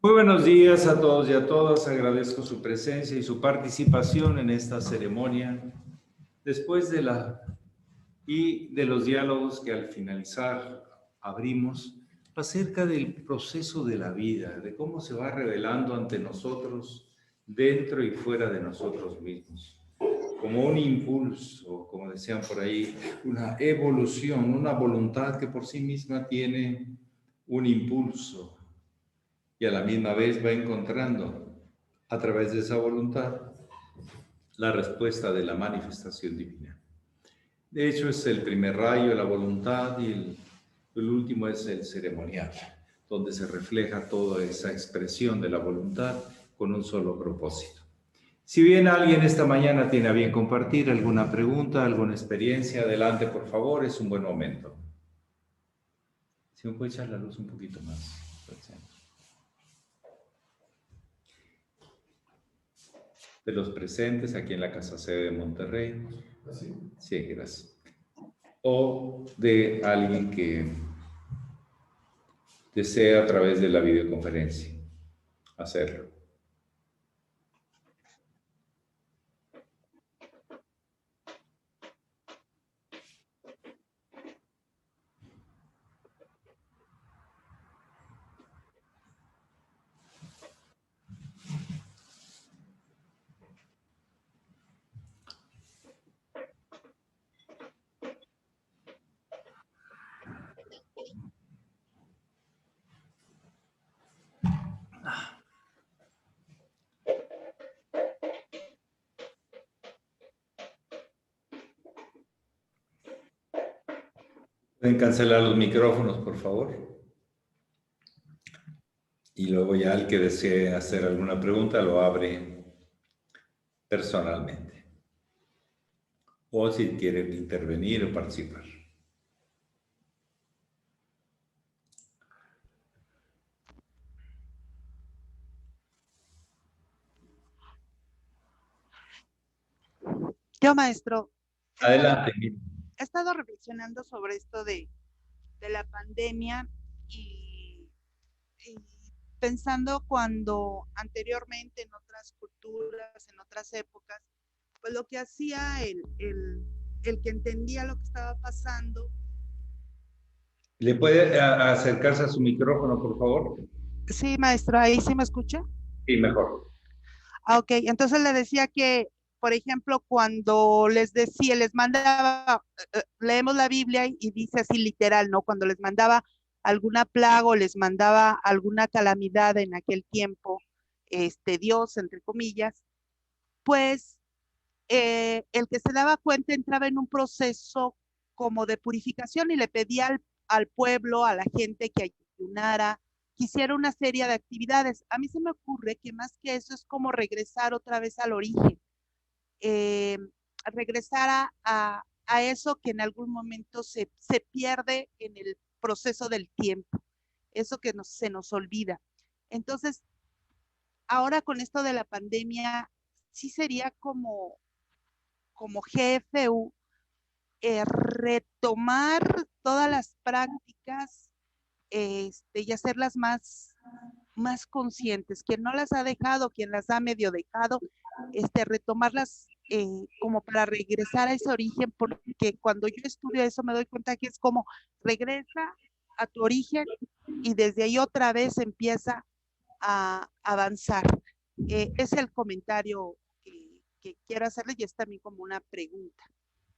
Muy buenos días a todos y a todas. Agradezco su presencia y su participación en esta ceremonia. Después de los diálogos que al finalizar abrimos acerca del proceso de la vida, de cómo se va revelando ante nosotros, dentro y fuera de nosotros mismos, como un impulso, como decían por ahí, una evolución, una voluntad que por sí misma tiene un impulso y a la misma vez va encontrando a través de esa voluntad la respuesta de la manifestación divina. De hecho, es el primer rayo, la voluntad, y el último es el ceremonial, donde se refleja toda esa expresión de la voluntad con un solo propósito. Si bien alguien esta mañana tiene a bien compartir alguna pregunta, alguna experiencia, adelante, por favor, es un buen momento. Si me puede echar la luz un poquito más. De los presentes aquí en la Casa Sede de Monterrey. Sí, gracias. O de alguien que desea a través de la videoconferencia hacerlo. Pueden cancelar los micrófonos, por favor. Y luego ya el que desee hacer alguna pregunta lo abre personalmente. O si quiere intervenir o participar. Yo, maestro, Adelante. he estado reflexionando sobre esto de la pandemia y pensando cuando anteriormente en otras culturas, en otras épocas, pues lo que hacía el que entendía lo que estaba pasando. ¿Le puede acercarse a su micrófono, por favor? Sí, maestro, ¿ahí sí me escucha? Sí, mejor. Ok, entonces le decía que, por ejemplo, cuando les decía, les mandaba, leemos la Biblia y dice así literal, ¿no? Cuando les mandaba alguna plaga o les mandaba alguna calamidad en aquel tiempo, Dios, entre comillas, pues el que se daba cuenta entraba en un proceso como de purificación y le pedía al pueblo, a la gente que ayunara, que hiciera una serie de actividades. A mí se me ocurre que más que eso es como regresar otra vez al origen, eh, regresar a eso que en algún momento se pierde en el proceso del tiempo, eso que se nos olvida. Entonces, ahora con esto de la pandemia, sí sería como GFU, retomar todas las prácticas y hacerlas más conscientes. Quien no las ha dejado, quien las ha medio dejado, retomarlas como para regresar a ese origen, porque cuando yo estudio eso me doy cuenta que es como regresa a tu origen y desde ahí otra vez empieza a avanzar. Es el comentario que quiero hacerle y es también como una pregunta.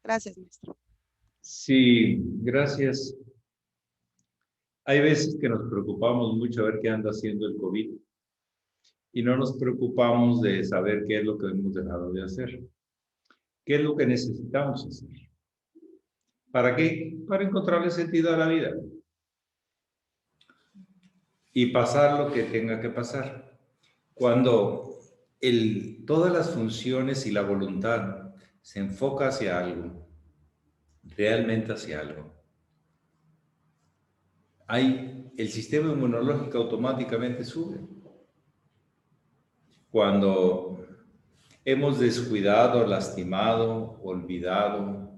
Gracias, maestro. Sí, gracias. Hay veces que nos preocupamos mucho a ver qué anda haciendo el COVID y no nos preocupamos de saber qué es lo que hemos dejado de hacer. ¿Qué es lo que necesitamos hacer? ¿Para qué? Para encontrarle sentido a la vida y pasar lo que tenga que pasar. Cuando todas las funciones y la voluntad se enfoca hacia algo, realmente hacia algo, el sistema inmunológico automáticamente sube. Cuando hemos descuidado, lastimado, olvidado,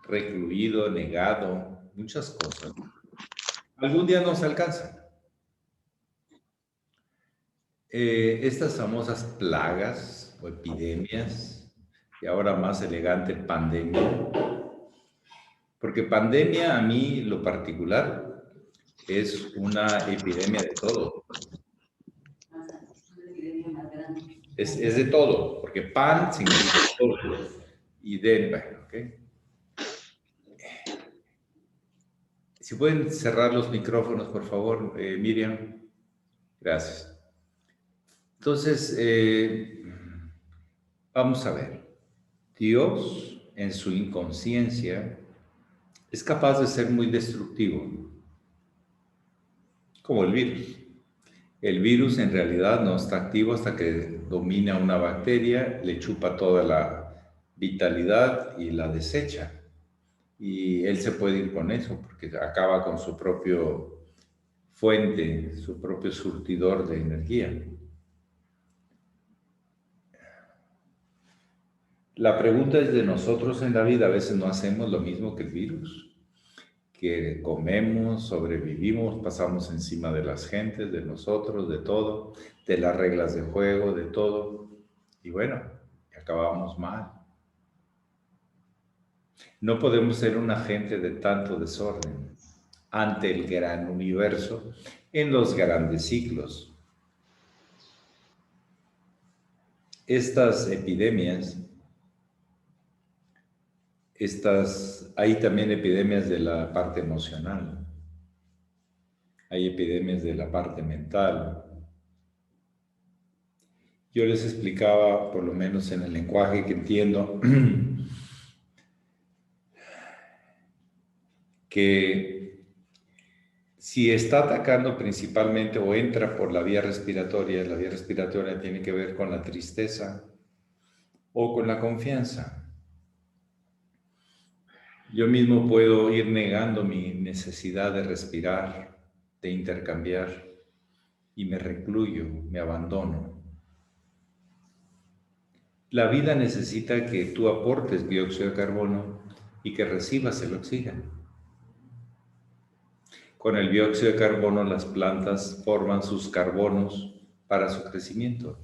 recluido, negado, muchas cosas, algún día nos alcanza. Estas famosas plagas o epidemias, y ahora más elegante, pandemia, porque pandemia a mí, lo particular, es una epidemia de todo. Es de todo, porque pan significa todo. Y bueno, ¿ok? Si pueden cerrar los micrófonos, por favor, Miriam. Gracias. Entonces, vamos a ver. Dios, en su inconsciencia, es capaz de ser muy destructivo, como el virus. El virus en realidad no está activo hasta que domina una bacteria, le chupa toda la vitalidad y la desecha. Y él se puede ir con eso, porque acaba con su propio fuente, su propio surtidor de energía. La pregunta es de nosotros en la vida, a veces no hacemos lo mismo que el virus, que comemos, sobrevivimos, pasamos encima de las gentes, de nosotros, de todo, de las reglas de juego, de todo, y bueno, acabamos mal. No podemos ser un agente de tanto desorden ante el gran universo en los grandes ciclos. Estas epidemias, hay también epidemias de la parte emocional, hay epidemias de la parte mental. Yo les explicaba, por lo menos en el lenguaje que entiendo, que si está atacando principalmente o entra por la vía respiratoria tiene que ver con la tristeza o con la confianza. Yo mismo puedo ir negando mi necesidad de respirar, de intercambiar, y me recluyo, me abandono. La vida necesita que tú aportes dióxido de carbono y que recibas el oxígeno. Con el dióxido de carbono las plantas forman sus carbonos para su crecimiento.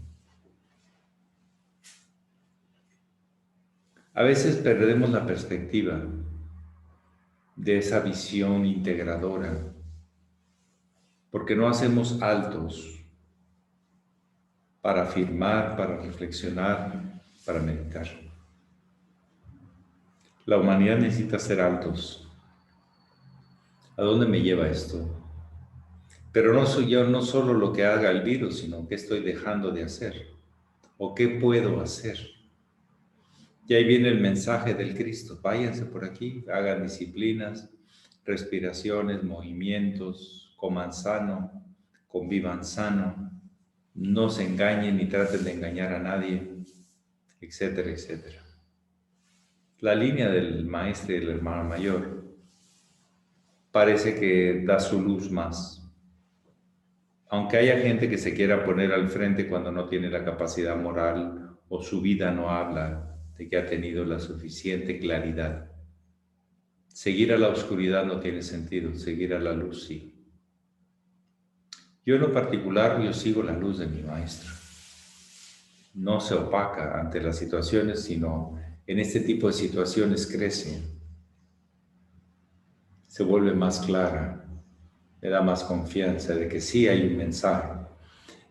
A veces perdemos la perspectiva de esa visión integradora porque no hacemos altos para afirmar, para reflexionar, para meditar. La humanidad necesita ser altos. ¿A dónde me lleva esto? Pero no soy yo, no solo lo que haga el virus, sino qué estoy dejando de hacer o qué puedo hacer. Y ahí viene el mensaje del Cristo. Váyanse por aquí, hagan disciplinas, respiraciones, movimientos, coman sano, convivan sano, no se engañen ni traten de engañar a nadie, etcétera, etcétera. La línea del maestro y del hermano mayor parece que da su luz más. Aunque haya gente que se quiera poner al frente cuando no tiene la capacidad moral o su vida no habla de que ha tenido la suficiente claridad. Seguir a la oscuridad no tiene sentido, seguir a la luz sí. Yo en lo particular, yo sigo la luz de mi maestro. No se opaca ante las situaciones, sino en este tipo de situaciones crece. Se vuelve más clara, me da más confianza de que sí hay un mensaje.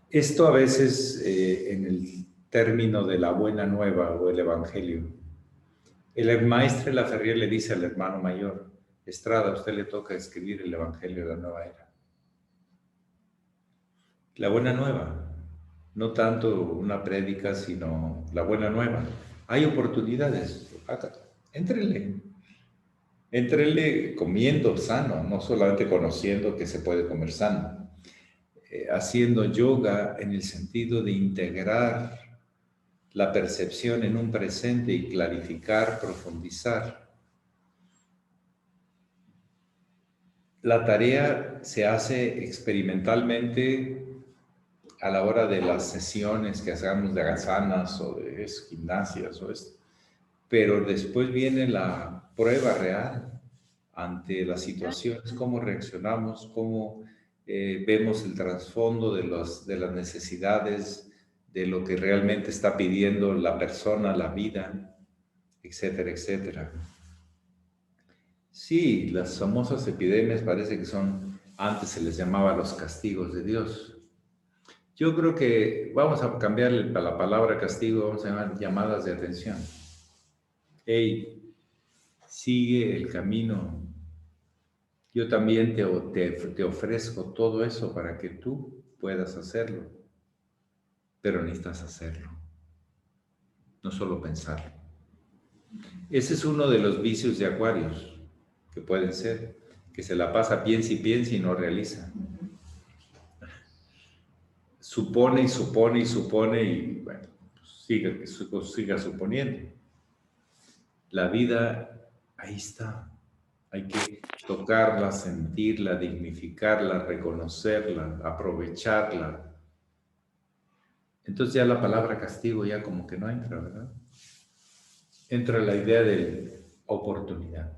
Esto a veces en el término de la buena nueva o el evangelio, el maestro de la Ferrier le dice al hermano mayor, Estrada, a usted le toca escribir el evangelio de la nueva era. La buena nueva, no tanto una prédica, sino la buena nueva. Hay oportunidades, éntrele comiendo sano, no solamente conociendo que se puede comer sano, haciendo yoga en el sentido de integrar la percepción en un presente y clarificar, profundizar. La tarea se hace experimentalmente a la hora de las sesiones que hagamos de asanas o de gimnasias o esto. Pero después viene la prueba real ante las situaciones, cómo reaccionamos, cómo vemos el trasfondo de las necesidades, de lo que realmente está pidiendo la persona, la vida, etcétera, etcétera. Sí, las famosas epidemias parece que son, antes se les llamaba los castigos de Dios. Yo creo que vamos a cambiarle la palabra castigo, vamos a llamar llamadas de atención. Hey, sigue el camino. Yo también te ofrezco todo eso para que tú puedas hacerlo, pero necesitas hacerlo, no solo pensarlo. Ese es uno de los vicios de Acuarios, que pueden ser, que se la pasa piensa y no realiza. Supone y supone y supone y bueno, siga suponiendo. La vida ahí está. Hay que tocarla, sentirla, dignificarla, reconocerla, aprovecharla. Entonces ya la palabra castigo ya como que no entra, ¿verdad? Entra la idea de oportunidad.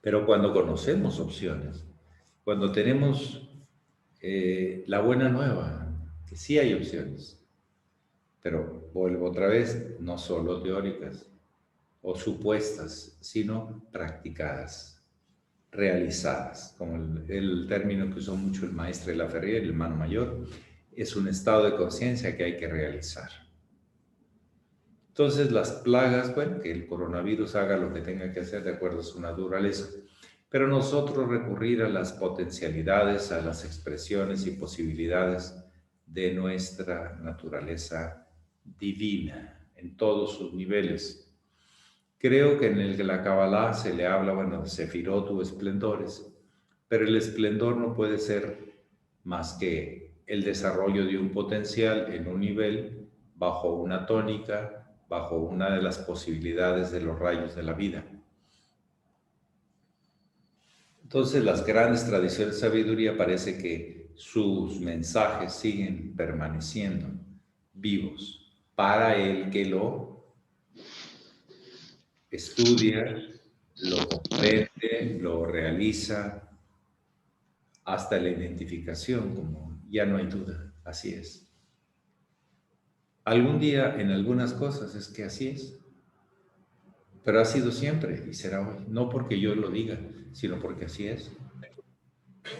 Pero cuando conocemos opciones, cuando tenemos la buena nueva, que sí hay opciones, pero vuelvo otra vez, no solo teóricas o supuestas, sino practicadas, realizadas, como el término que usó mucho el maestro de la Ferrier, el hermano mayor, es un estado de conciencia que hay que realizar. Entonces las plagas, bueno, que el coronavirus haga lo que tenga que hacer de acuerdo a su naturaleza, pero nosotros recurrir a las potencialidades, a las expresiones y posibilidades de nuestra naturaleza divina en todos sus niveles. Creo que en la Kabbalah se le habla, bueno, de Sefirot u esplendores, pero el esplendor no puede ser más que el desarrollo de un potencial en un nivel bajo una tónica, bajo una de las posibilidades de los rayos de la vida. Entonces, las grandes tradiciones de sabiduría parece que sus mensajes siguen permaneciendo vivos para el que lo estudia, lo comprende, lo realiza, hasta la identificación, como ya no hay duda, así es. Algún día en algunas cosas es que así es, pero ha sido siempre y será hoy, no porque yo lo diga, sino porque así es.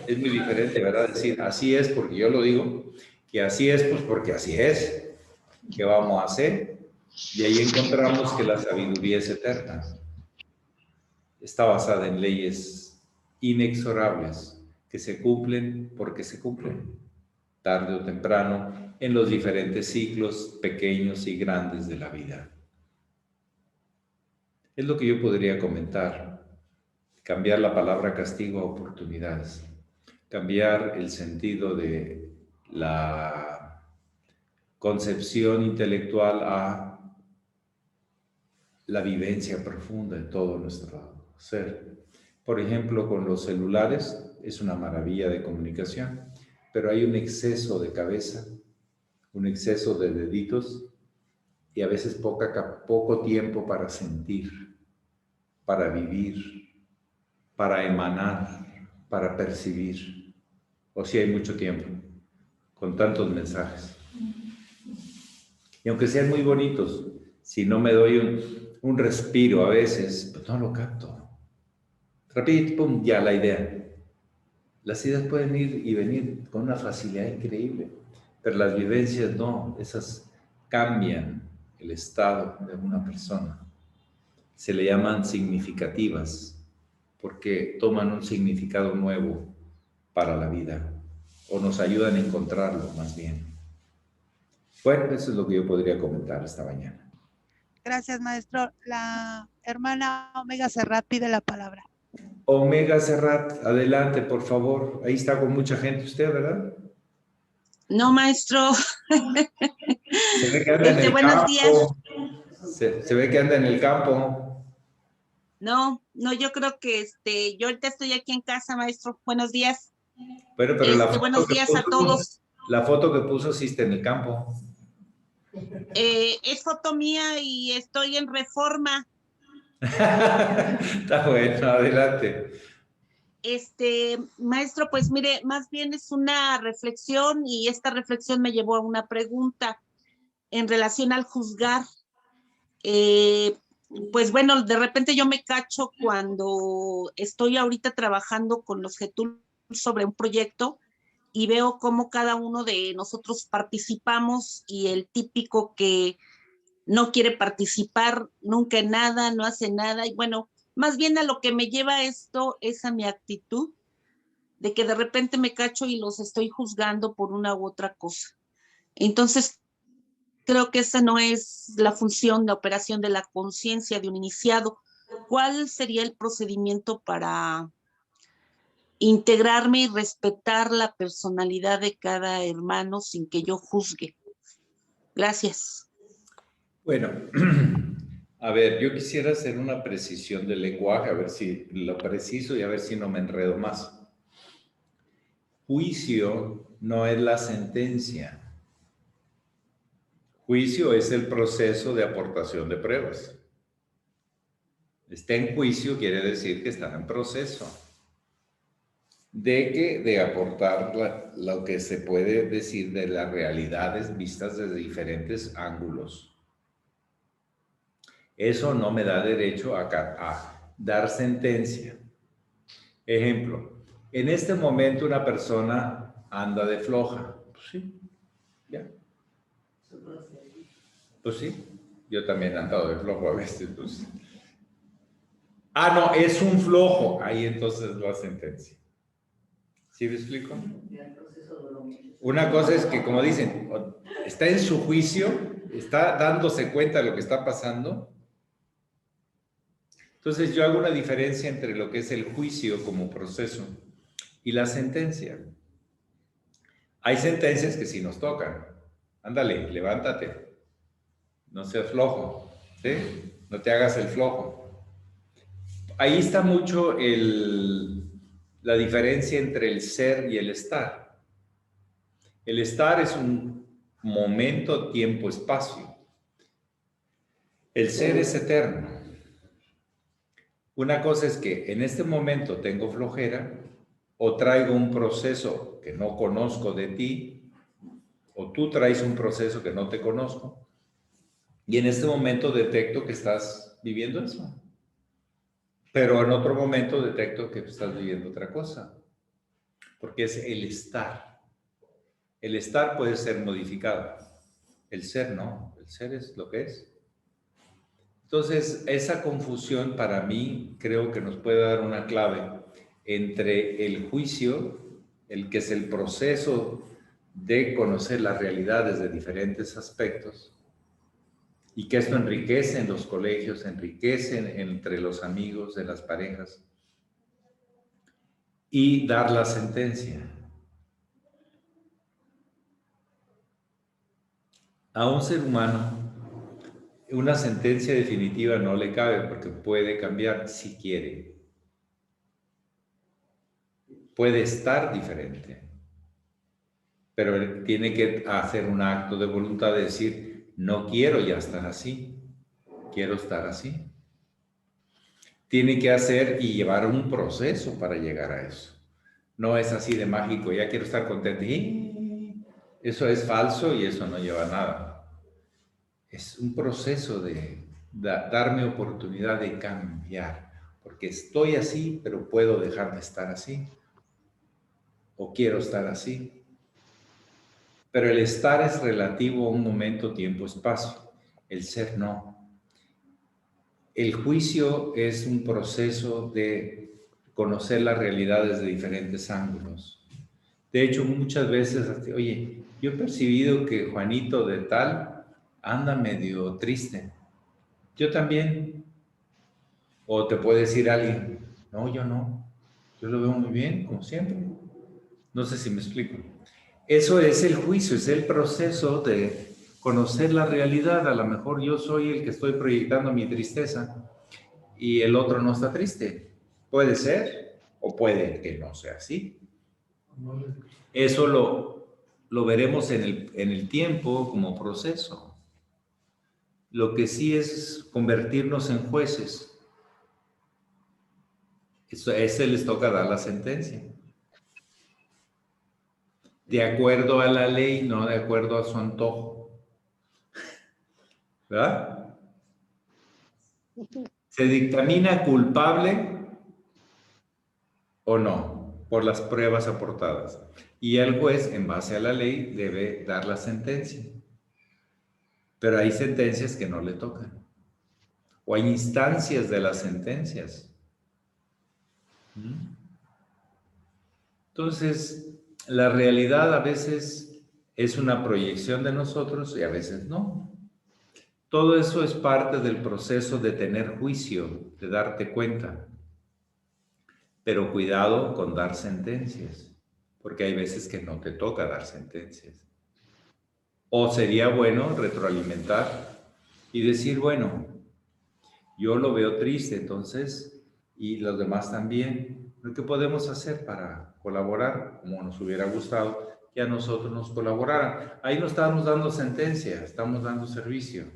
Es muy diferente, ¿verdad? Decir, así es porque yo lo digo, que así es pues porque así es. ¿Qué vamos a hacer? Y ahí encontramos que la sabiduría es eterna. Está basada en leyes inexorables que se cumplen porque se cumplen, tarde o temprano, en los diferentes ciclos pequeños y grandes de la vida. Es lo que yo podría comentar. Cambiar la palabra castigo a oportunidades. Cambiar el sentido de la concepción intelectual a la vivencia profunda de todo nuestro ser. Por ejemplo, con los celulares es una maravilla de comunicación, pero hay un exceso de cabeza, un exceso de deditos y a veces poco tiempo para sentir, para vivir, para emanar, para percibir. O si hay mucho tiempo, con tantos mensajes. Y aunque sean muy bonitos, si no me doy un respiro a veces, pues no lo capto. Rapidito, pum, ya la idea. Las ideas pueden ir y venir con una facilidad increíble, pero las vivencias no, esas cambian el estado de una persona. Se le llaman significativas, porque toman un significado nuevo para la vida, o nos ayudan a encontrarlo más bien. Bueno, eso es lo que yo podría comentar esta mañana. Gracias, maestro. La hermana Omega Serrat pide la palabra. Omega Serrat, adelante, por favor. Ahí está con mucha gente usted, ¿verdad? No, maestro. Se ve que anda en el buenos campo. Días. Se ve que anda en el campo. No, yo creo que yo ahorita estoy aquí en casa, maestro. Buenos días. Bueno, pero la foto buenos días a todos. La foto que puso sí está en el campo. Es foto mía y estoy en Reforma. Está bueno, adelante. Maestro, pues mire, más bien es una reflexión y esta reflexión me llevó a una pregunta en relación al juzgar. Pues bueno, de repente yo me cacho cuando estoy ahorita trabajando con los GETUL sobre un proyecto y veo cómo cada uno de nosotros participamos y el típico que no quiere participar nunca en nada, no hace nada. Y bueno, más bien a lo que me lleva esto es a mi actitud de que de repente me cacho y los estoy juzgando por una u otra cosa. Entonces, creo que esa no es la función, la operación de la conciencia de un iniciado. ¿Cuál sería el procedimiento para integrarme y respetar la personalidad de cada hermano sin que yo juzgue? Gracias. Bueno, a ver, yo quisiera hacer una precisión del lenguaje, a ver si lo preciso y a ver si no me enredo más. Juicio no es la sentencia. Juicio es el proceso de aportación de pruebas. Está en juicio quiere decir que está en proceso de aportar lo que se puede decir de las realidades vistas desde diferentes ángulos. Eso no me da derecho a dar sentencia. Ejemplo, en este momento una persona anda de floja. Pues sí, ya. Pues sí, yo también he andado de flojo a veces. Pues. Ah, no, es un flojo. Ahí entonces la sentencia. ¿Sí me explico? Una cosa es que, como dicen, está en su juicio, está dándose cuenta de lo que está pasando. Entonces yo hago una diferencia entre lo que es el juicio como proceso y la sentencia. Hay sentencias que sí nos tocan. Ándale, levántate. No seas flojo. ¿Sí? No te hagas el flojo. Ahí está mucho la diferencia entre el ser y el estar. El estar es un momento, tiempo, espacio. El ser es eterno. Una cosa es que en este momento tengo flojera o traigo un proceso que no conozco de ti o tú traes un proceso que no te conozco y en este momento detecto que estás viviendo eso. Pero en otro momento detecto que estás viviendo otra cosa. Porque es el estar. El estar puede ser modificado. El ser no. El ser es lo que es. Entonces, esa confusión para mí creo que nos puede dar una clave entre el juicio, el que es el proceso de conocer las realidades de diferentes aspectos, y que esto enriquece en los colegios, enriquece entre los amigos, en las parejas, y dar la sentencia. A un ser humano, una sentencia definitiva no le cabe porque puede cambiar si quiere. Puede estar diferente, pero tiene que hacer un acto de voluntad de decir, no quiero ya estar así, quiero estar así. Tiene que hacer y llevar un proceso para llegar a eso. No es así de mágico, ya quiero estar contento. Eso es falso y eso no lleva a nada. Es un proceso de darme oportunidad de cambiar, porque estoy así, pero puedo dejar de estar así. O quiero estar así. Pero el estar es relativo a un momento, tiempo, espacio. El ser no. El juicio es un proceso de conocer las realidades de diferentes ángulos. De hecho, muchas veces, oye, yo he percibido que Juanito de tal anda medio triste. Yo también. O te puede decir alguien, no, yo no. Yo lo veo muy bien, como siempre. No sé si me explico. Eso es el juicio, es el proceso de conocer la realidad. A lo mejor yo soy el que estoy proyectando mi tristeza y el otro no está triste. Puede ser o puede que no sea así. Eso lo veremos en el tiempo como proceso. Lo que sí es convertirnos en jueces. Ese les toca dar la sentencia. De acuerdo a la ley, no de acuerdo a su antojo. ¿Verdad? ¿Se dictamina culpable o no por las pruebas aportadas? Y el juez, en base a la ley, debe dar la sentencia. Pero hay sentencias que no le tocan. O hay instancias de las sentencias. Entonces, la realidad a veces es una proyección de nosotros y a veces no. Todo eso es parte del proceso de tener juicio, de darte cuenta. Pero cuidado con dar sentencias, porque hay veces que no te toca dar sentencias. O sería bueno retroalimentar y decir, bueno, yo lo veo triste, entonces, y los demás también. ¿Qué podemos hacer para colaborar? Como nos hubiera gustado que a nosotros nos colaboraran. Ahí no estamos dando sentencia, estamos dando servicio.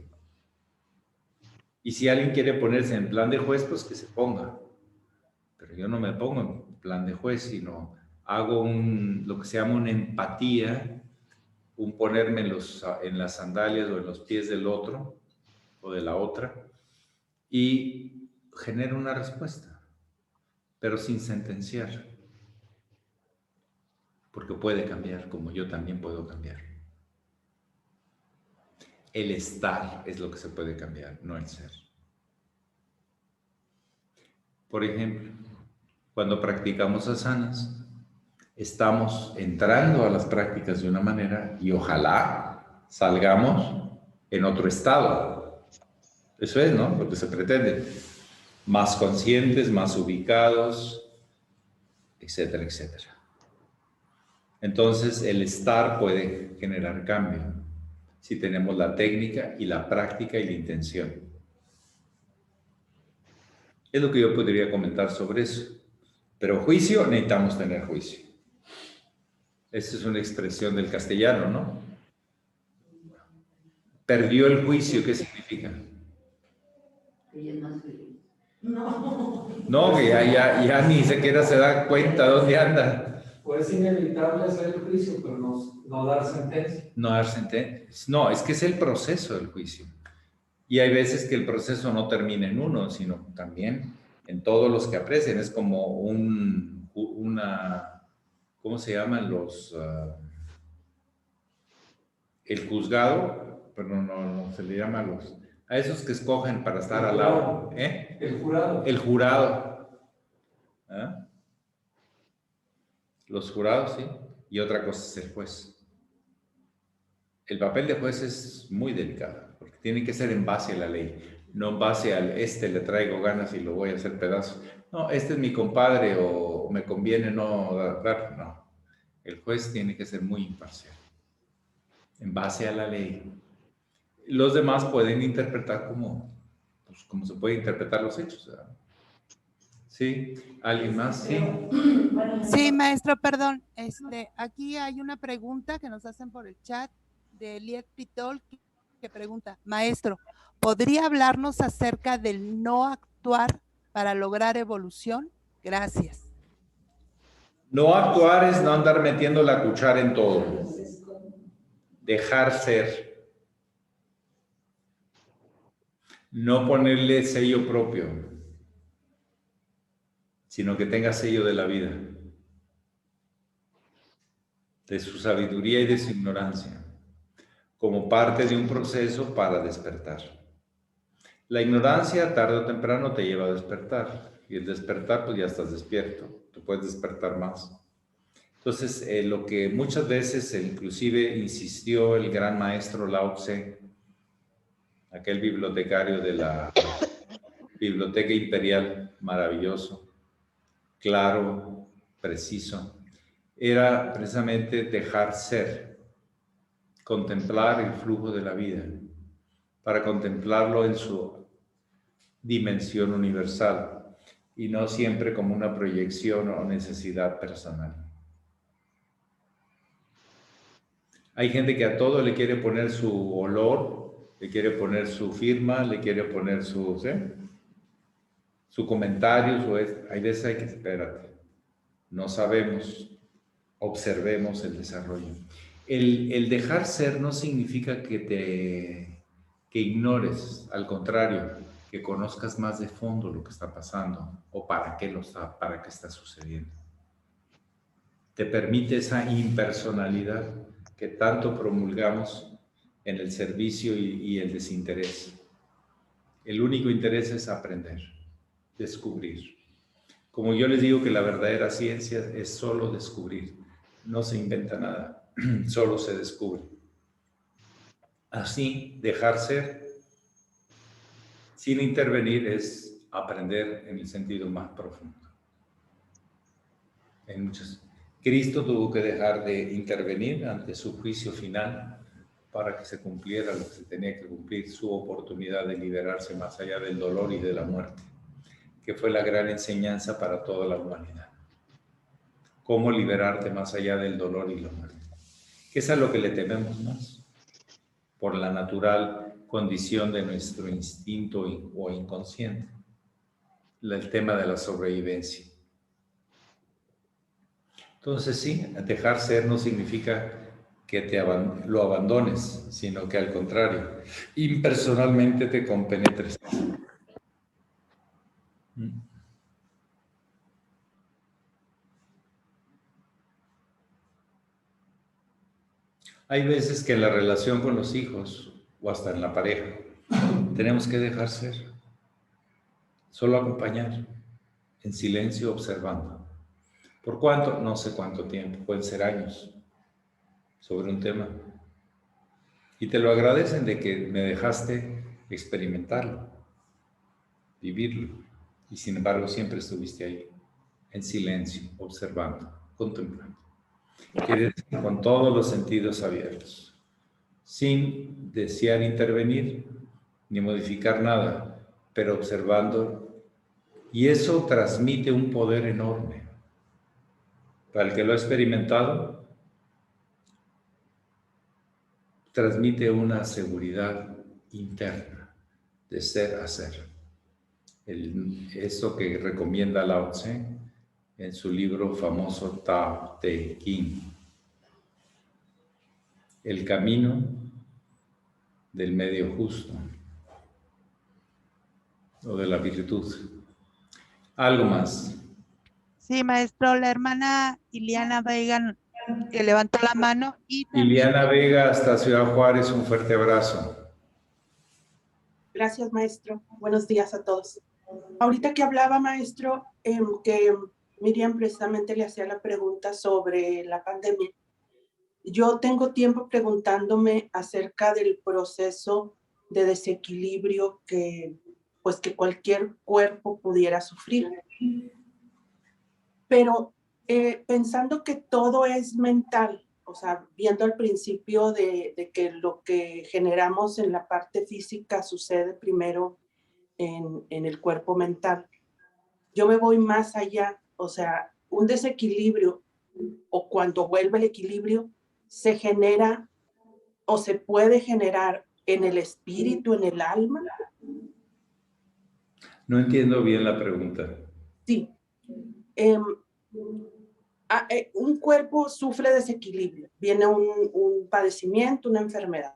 Y si alguien quiere ponerse en plan de juez, pues que se ponga. Pero yo no me pongo en plan de juez, sino hago lo que se llama una empatía, un ponerme en las sandalias o en los pies del otro o de la otra y genero una respuesta, pero sin sentenciar, porque puede cambiar, como yo también puedo cambiar. El estar es lo que se puede cambiar, no el ser. Por ejemplo, cuando practicamos asanas, estamos entrando a las prácticas de una manera y ojalá salgamos en otro estado. Eso es, ¿no? Lo que se pretende. Más conscientes, más ubicados, etcétera, etcétera. Entonces, el estar puede generar cambio si tenemos la técnica y la práctica y la intención. Es lo que yo podría comentar sobre eso. Pero juicio, necesitamos tener juicio. Esa es una expresión del castellano, ¿no? Perdió el juicio, ¿qué significa? No, que ya ni siquiera se da cuenta dónde anda. Pues es inevitable hacer el juicio, pero no dar sentencia. No dar sentencia. No, es que es el proceso del juicio. Y hay veces que el proceso no termina en uno, sino también en todos los que aprecian. Es como una, ¿cómo se llaman los? El juzgado, pero no se le llama a esos que escogen para estar al lado. El jurado. El jurado. ¿Ah? Los jurados, sí. Y otra cosa es el juez. El papel de juez es muy delicado, porque tiene que ser en base a la ley, no en base al le traigo ganas y lo voy a hacer pedazos. No, es mi compadre o me conviene no dar. No. El juez tiene que ser muy imparcial, en base a la ley. Los demás pueden interpretar como se pueden interpretar los hechos, ¿verdad? ¿Sí? ¿Alguien más? Sí. Sí, maestro, perdón. Aquí hay una pregunta que nos hacen por el chat de Eliet Pitol que pregunta, maestro, ¿podría hablarnos acerca del no actuar para lograr evolución? Gracias. No actuar es no andar metiendo la cuchara en todo. Dejar ser. No ponerle sello propio, sino que tenga sello de la vida, de su sabiduría y de su ignorancia, como parte de un proceso para despertar. La ignorancia tarde o temprano te lleva a despertar, y el despertar pues ya estás despierto, tú puedes despertar más. Entonces, lo que muchas veces inclusive insistió el gran maestro Lao Tse, aquel bibliotecario de la Biblioteca Imperial, maravilloso, claro, preciso, era precisamente dejar ser, contemplar el flujo de la vida, para contemplarlo en su dimensión universal y no siempre como una proyección o necesidad personal. Hay gente que a todo le quiere poner su olor, le quiere poner su firma, le quiere poner su su comentario, hay veces hay que, espérate, no sabemos, observemos el desarrollo. El dejar ser no significa que ignores, al contrario, que conozcas más de fondo lo que está pasando o para qué está sucediendo. Te permite esa impersonalidad que tanto promulgamos en el servicio y el desinterés. El único interés es aprender, descubrir. Como yo les digo que la verdadera ciencia es solo descubrir, no se inventa nada, solo se descubre. Así, dejar ser, sin intervenir, es aprender en el sentido más profundo. Cristo tuvo que dejar de intervenir ante su juicio final para que se cumpliera lo que se tenía que cumplir, su oportunidad de liberarse más allá del dolor y de la muerte, que fue la gran enseñanza para toda la humanidad. Cómo liberarte más allá del dolor y la muerte. Que es a lo que le tememos más, por la natural condición de nuestro instinto o inconsciente. El tema de la sobrevivencia. Entonces sí, dejar ser no significa que lo abandones, sino que al contrario, impersonalmente te compenetres. Hay veces que en la relación con los hijos o hasta en la pareja tenemos que dejar ser, solo acompañar, en silencio observando. ¿Por cuánto? No sé cuánto tiempo, pueden ser años, sobre un tema. Y te lo agradecen de que me dejaste experimentarlo, vivirlo. Y sin embargo siempre estuviste ahí, en silencio, observando, contemplando. Quiere decir, con todos los sentidos abiertos, sin desear intervenir ni modificar nada, pero observando. Y eso transmite un poder enorme. Para el que lo ha experimentado, transmite una seguridad interna de ser a ser. Eso que recomienda Lao Tse en su libro famoso Tao Te Ching. El camino del medio justo o de la virtud. Algo más. Sí, maestro, la hermana Iliana Vega que levantó la mano y también... Iliana Vega hasta Ciudad Juárez, un fuerte abrazo. Gracias, maestro. Buenos días a todos. Ahorita que hablaba, maestro, que Miriam precisamente le hacía la pregunta sobre la pandemia. Yo tengo tiempo preguntándome acerca del proceso de desequilibrio que cualquier cuerpo pudiera sufrir. Pero pensando que todo es mental, o sea, viendo al principio de que lo que generamos en la parte física sucede primero en el cuerpo mental. Yo me voy más allá, o sea, un desequilibrio o cuando vuelve el equilibrio se genera o se puede generar en el espíritu, en el alma. No entiendo bien la pregunta. Sí. Un cuerpo sufre desequilibrio, viene un padecimiento, una enfermedad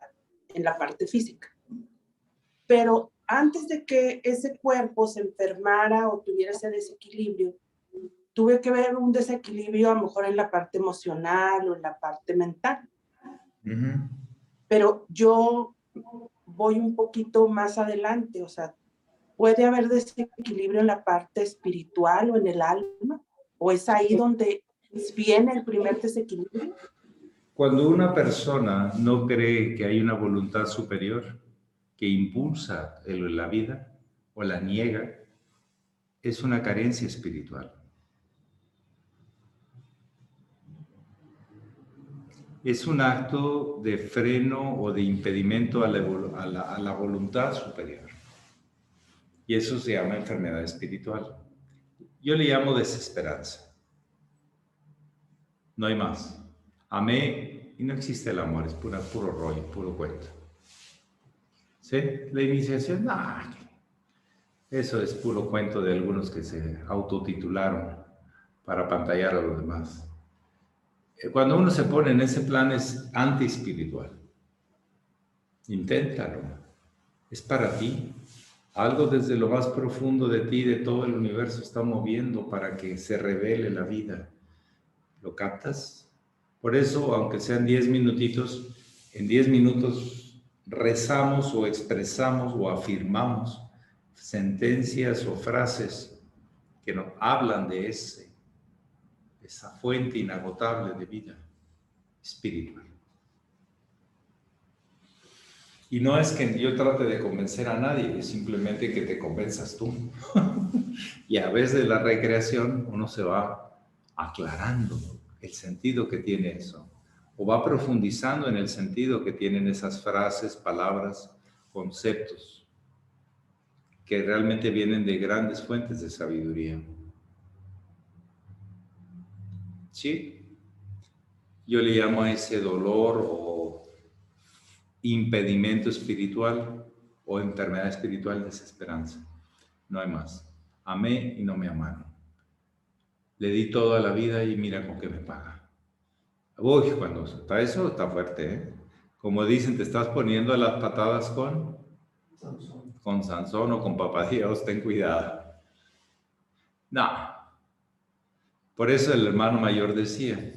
en la parte física. Pero antes de que ese cuerpo se enfermara o tuviera ese desequilibrio, tuve que ver un desequilibrio a lo mejor en la parte emocional o en la parte mental. Uh-huh. Pero yo voy un poquito más adelante, o sea, ¿puede haber desequilibrio en la parte espiritual o en el alma? ¿O es ahí donde viene el primer desequilibrio? Cuando una persona no cree que hay una voluntad superior que impulsa la vida o la niega, es una carencia espiritual. Es un acto de freno o de impedimento a la voluntad superior. Y eso se llama enfermedad espiritual. Yo le llamo desesperanza. No hay más. Amé y no existe el amor, es puro rollo, puro cuento. ¿Sí? La iniciación, no. Eso es puro cuento de algunos que se autotitularon para apantallar a los demás. Cuando uno se pone en ese plan es anti-espiritual. Inténtalo. Es para ti. Algo desde lo más profundo de ti, de todo el universo, está moviendo para que se revele la vida. ¿Lo captas? Por eso, aunque sean 10 minutitos, en 10 minutos rezamos o expresamos o afirmamos sentencias o frases que nos hablan de esa fuente inagotable de vida espiritual. Y no es que yo trate de convencer a nadie, es simplemente que te convenzas tú. Y a veces de la recreación uno se va aclarando el sentido que tiene eso, o va profundizando en el sentido que tienen esas frases, palabras, conceptos, que realmente vienen de grandes fuentes de sabiduría. ¿Sí? Yo le llamo a ese dolor o impedimento espiritual o enfermedad espiritual desesperanza. No hay más. Amé y no me amaron. Le di toda la vida y mira con qué me paga. Uy, cuando está eso, está fuerte, ¿eh? Como dicen, te estás poniendo a las patadas con Sansón o con Papá Dios, ten cuidado. No. Por eso el hermano mayor decía,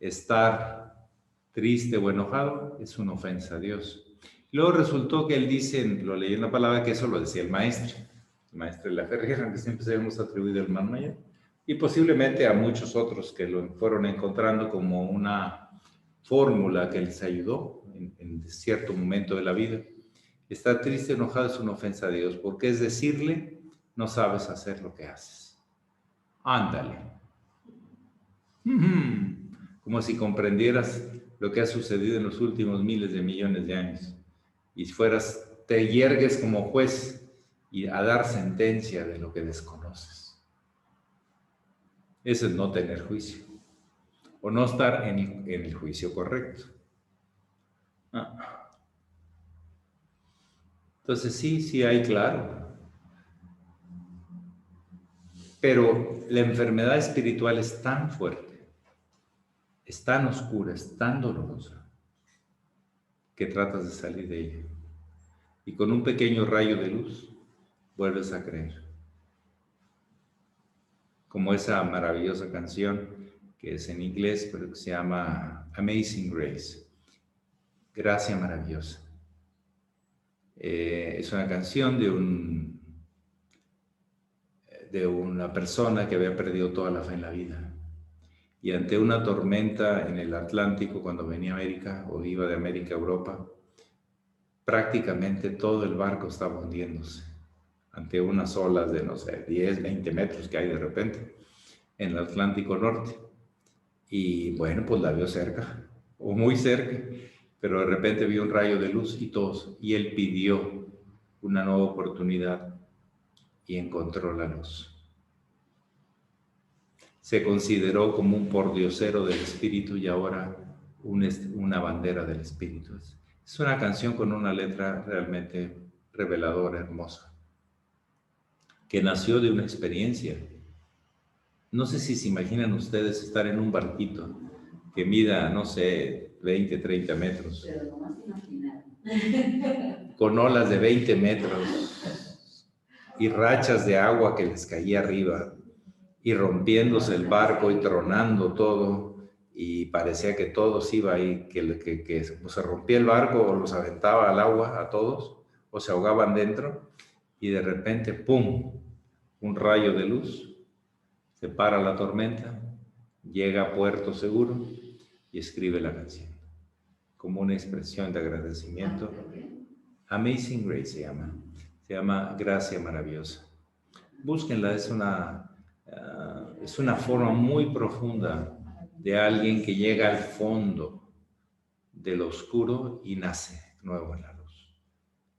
estar triste o enojado es una ofensa a Dios. Luego resultó que él dice, lo leí en la palabra, que eso lo decía el maestro de la Ferrera, que siempre se hemos atribuido al hermano mayor, y posiblemente a muchos otros que lo fueron encontrando como una fórmula que les ayudó en cierto momento de la vida. Estar triste o enojado es una ofensa a Dios, porque es decirle, no sabes hacer lo que haces. Ándale. Como si comprendieras lo que ha sucedido en los últimos miles de millones de años y te yergues como juez y a dar sentencia de lo que desconoces. Eso es no tener juicio o no estar en el juicio correcto. Entonces sí hay, claro. Pero la enfermedad espiritual es tan fuerte, es tan oscura, es tan dolorosa, que tratas de salir de ella. Y con un pequeño rayo de luz, vuelves a creer. Como esa maravillosa canción que es en inglés, pero que se llama Amazing Grace. Gracia maravillosa. Es una canción de una persona que había perdido toda la fe en la vida. Y ante una tormenta en el Atlántico, cuando venía a América o iba de América a Europa, prácticamente todo el barco estaba hundiéndose ante unas olas de, 10, 20 metros que hay de repente en el Atlántico Norte. Y bueno, pues la vio cerca, o muy cerca, pero de repente vio un rayo de luz y él pidió una nueva oportunidad y encontró la luz. Se consideró como un pordiosero del Espíritu y ahora una bandera del Espíritu. Es una canción con una letra realmente reveladora, hermosa, que nació de una experiencia. No sé si se imaginan ustedes estar en un barquito que mida, 20, 30 metros. Pero no más imaginar. Con olas de 20 metros y rachas de agua que les caía arriba y rompiéndose el barco y tronando todo y parecía que todos iba ahí, que se rompía el barco o los aventaba al agua a todos o se ahogaban dentro y de repente, ¡pum!, un rayo de luz. Se para la tormenta, llega a puerto seguro y escribe la canción como una expresión de agradecimiento. Amazing Grace se llama Gracia Maravillosa. Búsquenla, es una forma muy profunda de alguien que llega al fondo de lo oscuro y nace nuevo en la luz.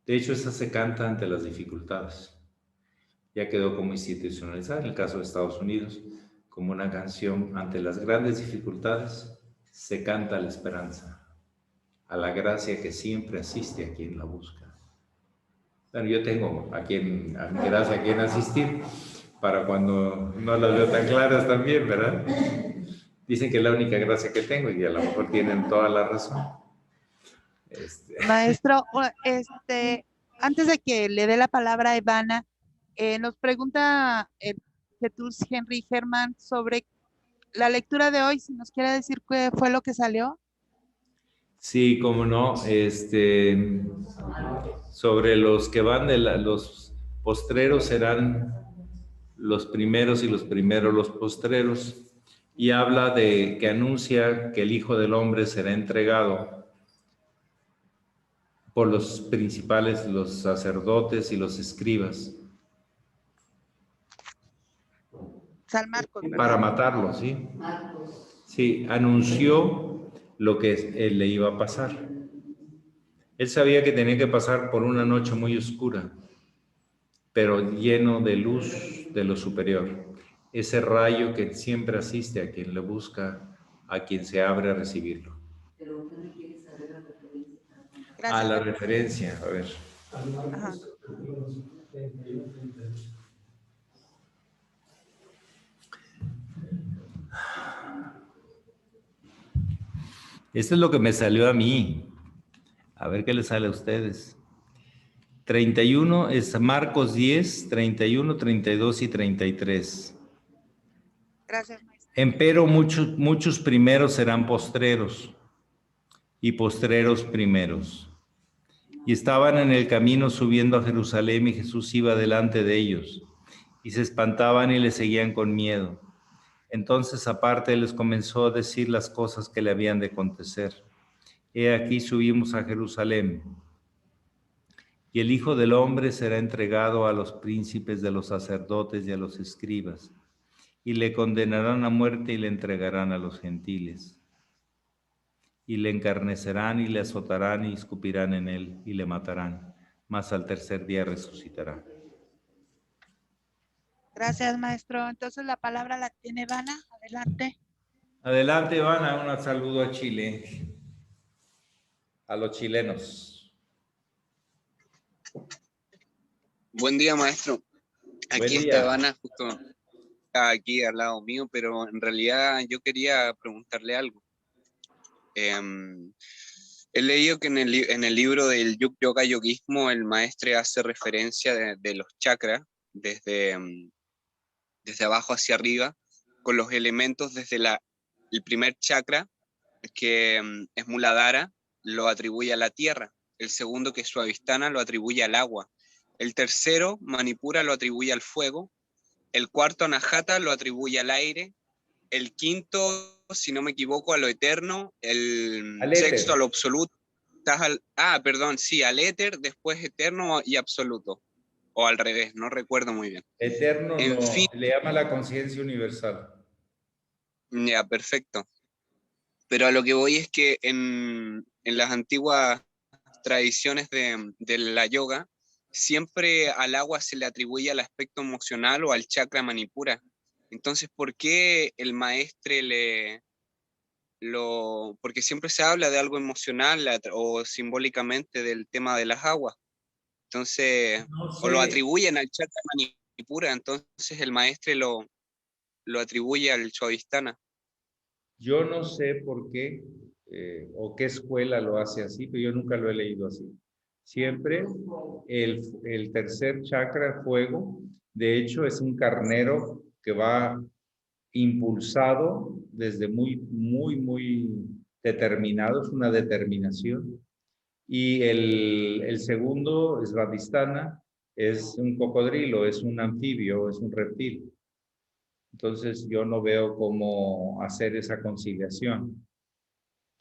De hecho, esa se canta ante las dificultades. Ya quedó como institucionalizada en el caso de Estados Unidos, como una canción ante las grandes dificultades, se canta a la esperanza, a la gracia que siempre asiste a quien la busca. Bueno, yo tengo a mi gracia, a quien asistir, para cuando no las veo tan claras también, ¿verdad? Dicen que es la única gracia que tengo y a lo mejor tienen toda la razón. Maestro, antes de que le dé la palabra a Ivana, nos pregunta Jesús Henry Germán sobre la lectura de hoy, si nos quiere decir qué fue lo que salió. Sí, cómo no, sobre los que van los postreros serán los primeros y los primeros los postreros, y habla de que anuncia que el Hijo del Hombre será entregado por los principales, los sacerdotes y los escribas, San Marcos, ¿verdad? para matarlo, ¿sí? Sí, anunció lo que él le iba a pasar. Él sabía que tenía que pasar por una noche muy oscura, pero lleno de luz de lo superior. Ese rayo que siempre asiste a quien le busca, a quien se abre a recibirlo. Gracias. La referencia, a ver. Ajá. Esto es lo que me salió a mí. A ver qué les sale a ustedes. 31 es Marcos 10, 31, 32 y 33. Gracias, maestro. Empero muchos primeros serán postreros y postreros primeros. Y estaban en el camino subiendo a Jerusalén y Jesús iba delante de ellos. Y se espantaban y le seguían con miedo. Entonces aparte les comenzó a decir las cosas que le habían de acontecer. He aquí subimos a Jerusalén. Y el Hijo del Hombre será entregado a los príncipes de los sacerdotes y a los escribas, y le condenarán a muerte y le entregarán a los gentiles. Y le encarnecerán y le azotarán y escupirán en él y le matarán, mas al tercer día resucitará. Gracias, maestro. Entonces la palabra la tiene Ivana. Adelante. Adelante, Ivana, un saludo a Chile, a los chilenos. Buen día, maestro. Aquí está Ivana, justo aquí al lado mío, pero en realidad yo quería preguntarle algo. He leído que en el libro del Yoga Yogismo el maestre hace referencia de los chakras desde abajo hacia arriba, con los elementos desde el primer chakra, que es Muladhara, lo atribuye a la tierra. El segundo, que es Suavistana, lo atribuye al agua. El tercero, Manipura, lo atribuye al fuego. El cuarto, Anahata, lo atribuye al aire. El quinto, si no me equivoco, a lo eterno. El sexto, a lo absoluto. Al éter, después eterno y absoluto. O al revés, no recuerdo muy bien. Eterno en no, fin, le llama la conciencia universal. Ya, perfecto. Pero a lo que voy es que en las antiguas tradiciones de la yoga, siempre al agua se le atribuye al aspecto emocional o al chakra manipura. Entonces, ¿por qué el maestre porque siempre se habla de algo emocional o simbólicamente del tema de las aguas? Entonces, No sé. o lo atribuyen al chakra manipura, entonces el maestre lo atribuye al Swadhisthana. Yo no sé por qué o qué escuela lo hace así, pero yo nunca lo he leído así. Siempre el tercer chakra, fuego, de hecho es un carnero que va impulsado desde muy determinado, es una determinación. Y el segundo, Svadhisthana, es un cocodrilo, es un anfibio, es un reptil. Entonces yo no veo cómo hacer esa conciliación.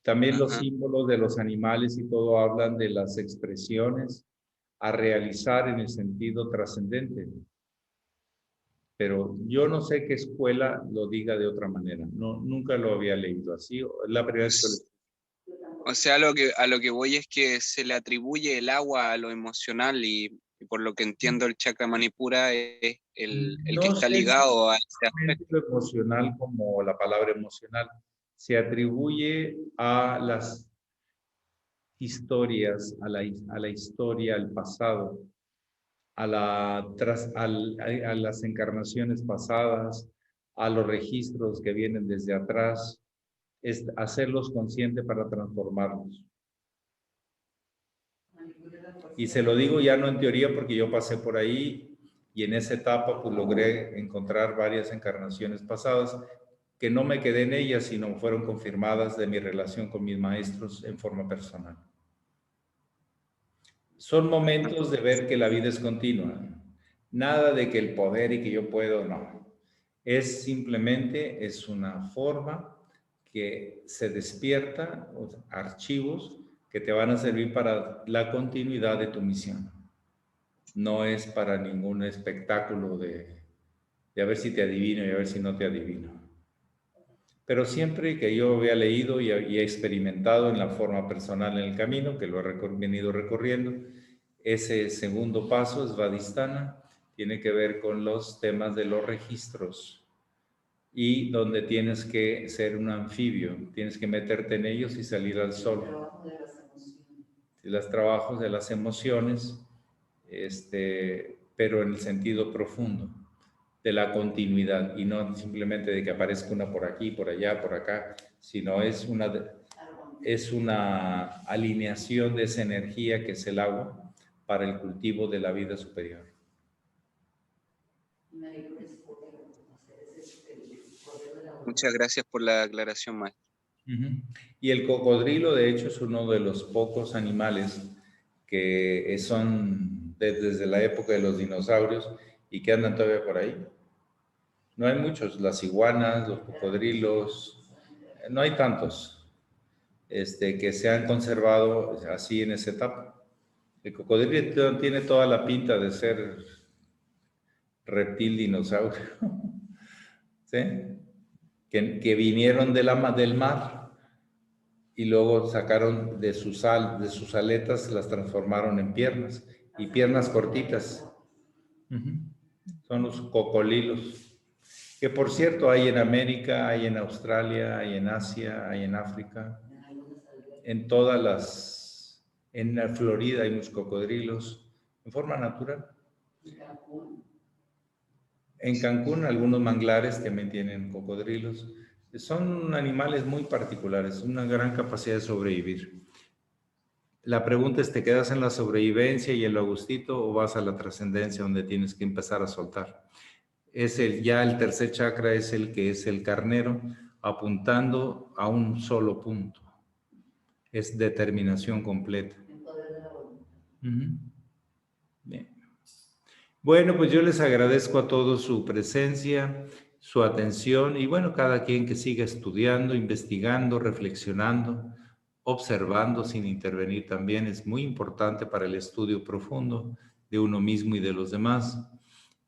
También los símbolos de los animales y todo hablan de las expresiones a realizar en el sentido trascendente. Pero yo no sé qué escuela lo diga de otra manera. No, nunca lo había leído así. Es la primera vez que lo... O sea, a lo que voy es que se le atribuye el agua a lo emocional y por lo que entiendo el chakra manipura es el No que está sé ligado a ese si aspecto. lo emocional como la palabra emocional. Se atribuye a las historias, a la historia, al pasado. a las encarnaciones pasadas, a los registros que vienen desde atrás, es hacerlos conscientes para transformarlos. Y se lo digo ya no en teoría porque yo pasé por ahí y en esa etapa pues logré encontrar varias encarnaciones pasadas que no me quedé en ellas, sino fueron confirmadas de mi relación con mis maestros en forma personal. Son momentos de ver que la vida es continua. Nada de que el poder y que yo puedo, no. Es simplemente, es una forma que se despierta, archivos que te van a servir para la continuidad de tu misión. No es para ningún espectáculo de a ver si te adivino y a ver si no te adivino. Pero siempre que yo había leído y he experimentado en la forma personal en el camino, que lo he venido recorriendo, ese segundo paso, Svadhisthana, tiene que ver con los temas de los registros y donde tienes que ser un anfibio, tienes que meterte en ellos y salir al sol. Los trabajos de las emociones, pero en el sentido profundo de la continuidad y no simplemente de que aparezca una por aquí, por allá, por acá, sino es una alineación de esa energía que es el agua para el cultivo de la vida superior. Muchas gracias por la aclaración, maestro. Y el cocodrilo, de hecho, es uno de los pocos animales que son desde la época de los dinosaurios y que andan todavía por ahí. No hay muchos, las iguanas, los cocodrilos, no hay tantos que se han conservado así en esa etapa. El cocodrilo tiene toda la pinta de ser reptil dinosaurio, ¿sí? Que vinieron del mar y luego sacaron de sus aletas, las transformaron en piernas, y piernas cortitas. Son los cocodrilos. Que por cierto hay en América, hay en Australia, hay en Asia, hay en África, en la Florida hay unos cocodrilos en forma natural. En Cancún algunos manglares también tienen cocodrilos. Son animales muy particulares, una gran capacidad de sobrevivir. La pregunta es, ¿te quedas en la sobrevivencia y en lo gustito o vas a la trascendencia donde tienes que empezar a soltar? Ya el tercer chakra es el que es el carnero, apuntando a un solo punto. Es determinación completa. Bien. Bueno, pues yo les agradezco a todos su presencia, su atención y bueno, cada quien que siga estudiando, investigando, reflexionando, observando sin intervenir también es muy importante para el estudio profundo de uno mismo y de los demás.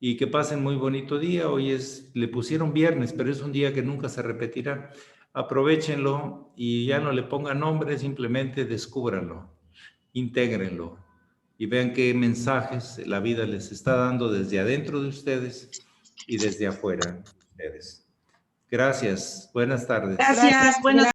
Y que pasen muy bonito día. Hoy le pusieron viernes, pero es un día que nunca se repetirá. Aprovéchenlo y ya no le pongan nombre, simplemente descúbranlo, intégrenlo y vean qué mensajes la vida les está dando desde adentro de ustedes y desde afuera de ustedes. Gracias. Buenas tardes. Gracias. Buenas